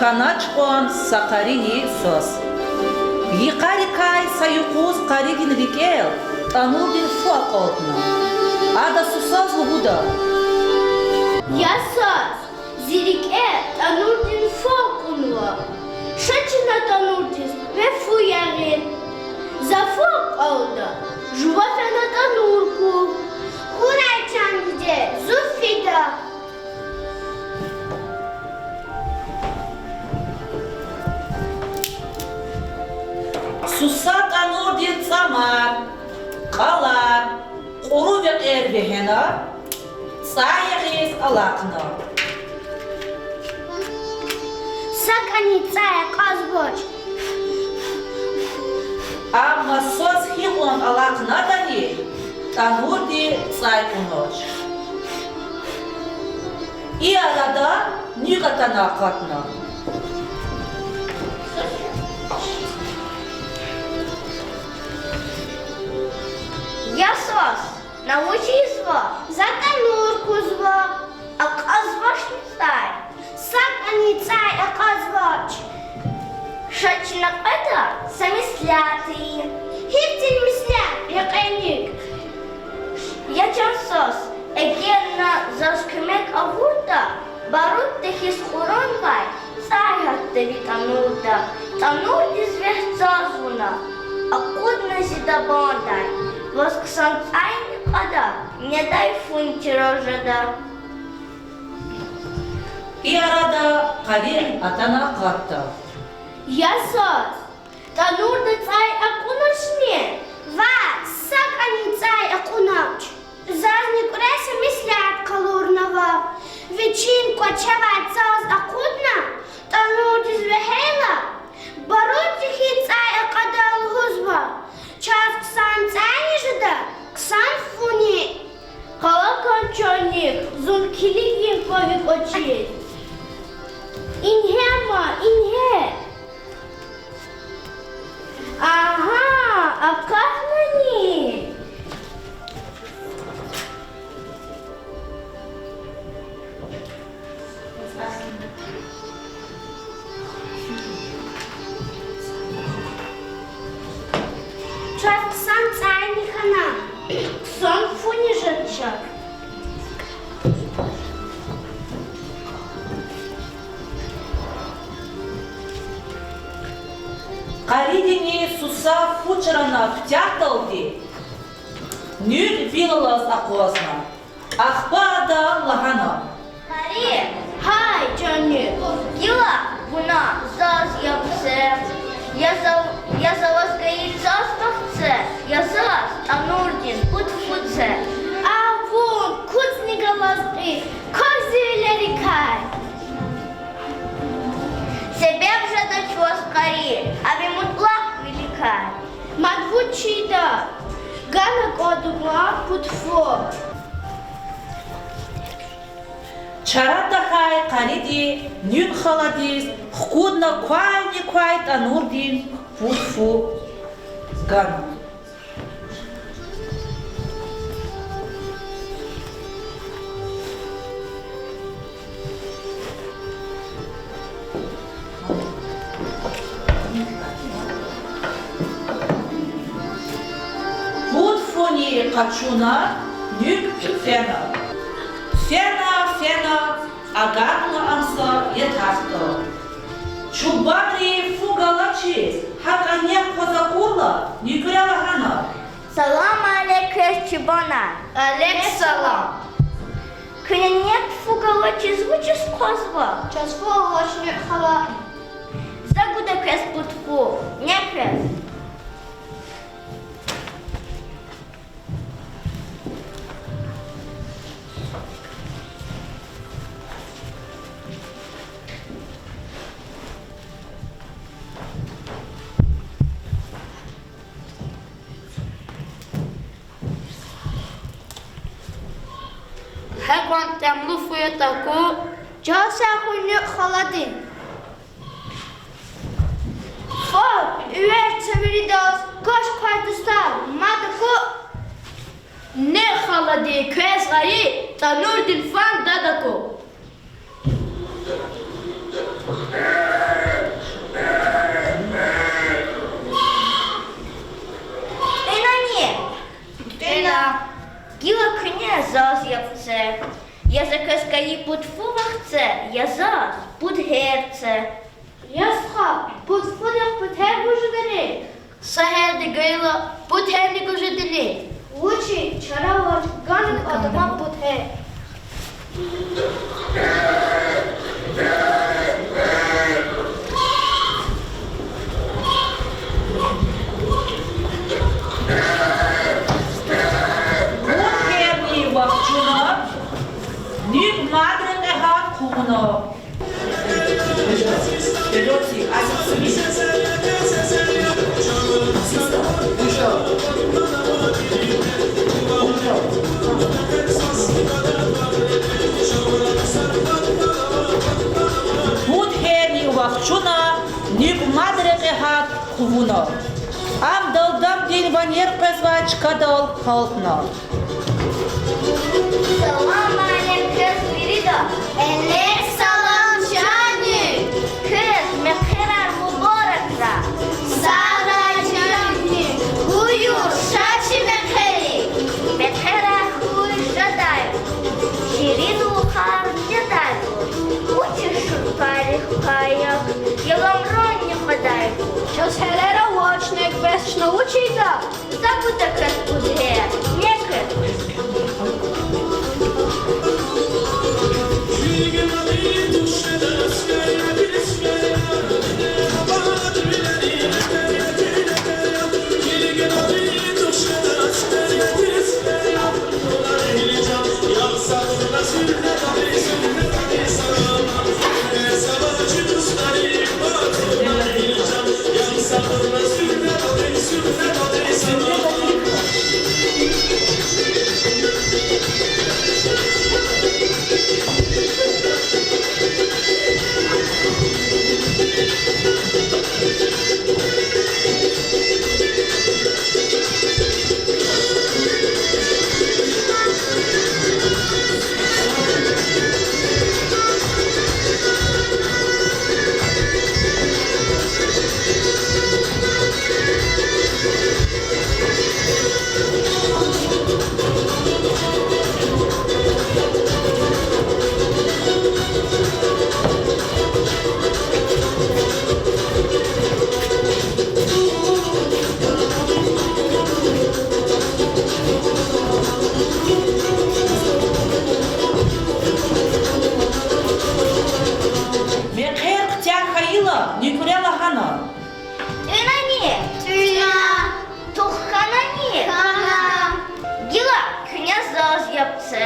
Каначкон сакарини сос. Йикарикай саюкус каригин рикел, танурдин фуакотно. Ада сусаз лугуда. Ясас, зирике танурдин фокунва. Шачина танурдис ve fuyarin. Zafok oldu. Juvafena tanurku. Huray çangıcı, zufida. Суса танурдин цамар, калар, қорувек эрбехена, цаягис алакна. Sakani tsaya kazboç. Amma сос хилон алакна дани, танурди цай уноч. И арада нюгатана катна. Ясос, научизва, за танурку зва. А казбоч не цай. Sakani tsaya kazboç. Шачина это самислятые. Хиптин мислят, якайник. Я часос, эгенна заскемек авурда, барут техис хуронвай, сайгат те витанурда, танурди звехцазуна, акудна зидабандай, восксан айникада, не дай фунти рожада. И арада калин атана катта. Ясос, танурда цай акунашне, ва, сакани цай акунач. Зазник уреса мислят калурнава, вечин кочевать заз акудна, танурди звехела, барути хи цай акадал гузва, час ксан цай нежда, ксан фуни. Халакан чорник, зункилик им повик очи. Инхема, инхе. Ага, а как они? Час сам цай не хана. Сон фуни жертчак. Каридини суса фучарана втягталди, нюр вилалаз акозна, ахбада лагана. Кари, хай, Джонни, дела, вона, заз я все. Я за вас гаит заз махце, я заз, танурдин, утфуце. А вон, куцнига лазги, козиleri кай. Себе вже до чого скорі, а ви мутлак великай. Мадвучида, ганак одума путфо. Чаратахай кариди нюн халадис, хкудна квай танурдин фу ган. Фуни качуна нюк фена. Фена, агарна амса етахто. Чубари фугалачис, хаканья козакула, нюкряла хана. Салам алейкум чебана. Алейк салам. Княнек фугалачи звучи скозва. Час фугалачи хала. Загуда крес путфу, не крес. Хекван темлу фуятаку. Casa hunyu haladin. Fog, üver çeviridos, koş kardustal, madıku. Ne haladi kres gayi tanur din fan dadako. гаї путфу вахце, язас, путгерце. Ясха, путфудах путер гуждани. Сахер де гайла, путер не гуждани. Учи, чаравар, ганат адама путер. Herni vakçuna, nük madrene hat kumuna. Veloci, Bud herni vakçuna, nük madrene hat kumuna. Am daldam din vanyer pezvachka dal haltna. Salam alem kız birida. Elek salam canı. Kız mekhirar mübarekra. Sara canı. Buyur şaçı mekhiri. Mekhirar huy şaday. Şirin ukhar jaday. Uçuş tarih kayak. Yalamron ne kadar. Чосхелера вочник без научида. Забудь как пудher. Некер. Mekher ktya khayla, nikurela hana. Ünani. Tüya. Tuhkanani. Kana. Gila knyaz zaz yaptı.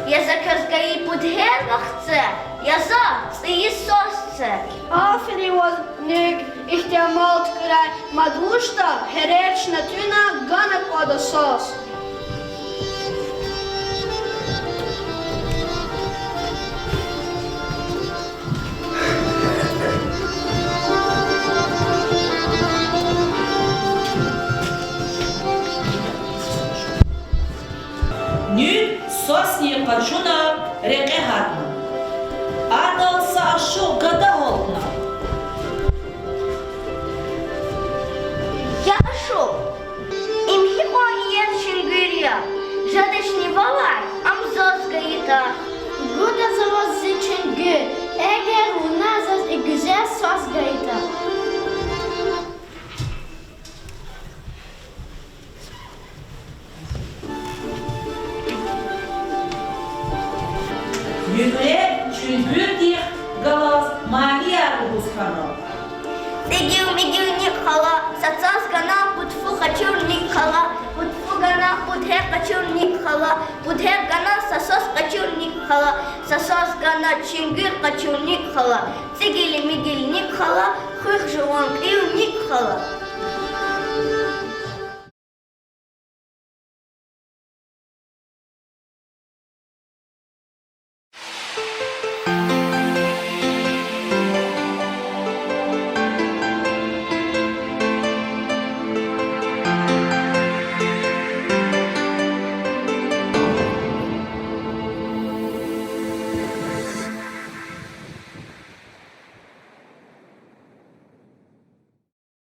Yaza közgayı pudher vaxtı. Yaza tsiyi sosçı. Афри возник ихтиамал ткрай мадушта херечна тюна гана кодосос. Nü sosni qachuna reke hatna. Adal sa shu gada holtna. Яшу. Им хипониет шингиря. Жадешни валай. Am zaz gayita. Gуда за вас зичингü. Eğer unazas güzel sos gayta. Nükre çüngür diye galas maniya ruskana. Дегил мигил никхала. Сацас гана путфу хачур никхала. Путфу гана пудher хачур никхала. Пудher гана сасос хачур никхала. Сасос гана чингир хачур никхала. Цигили мигил никхала. Хых жуан кил никхала.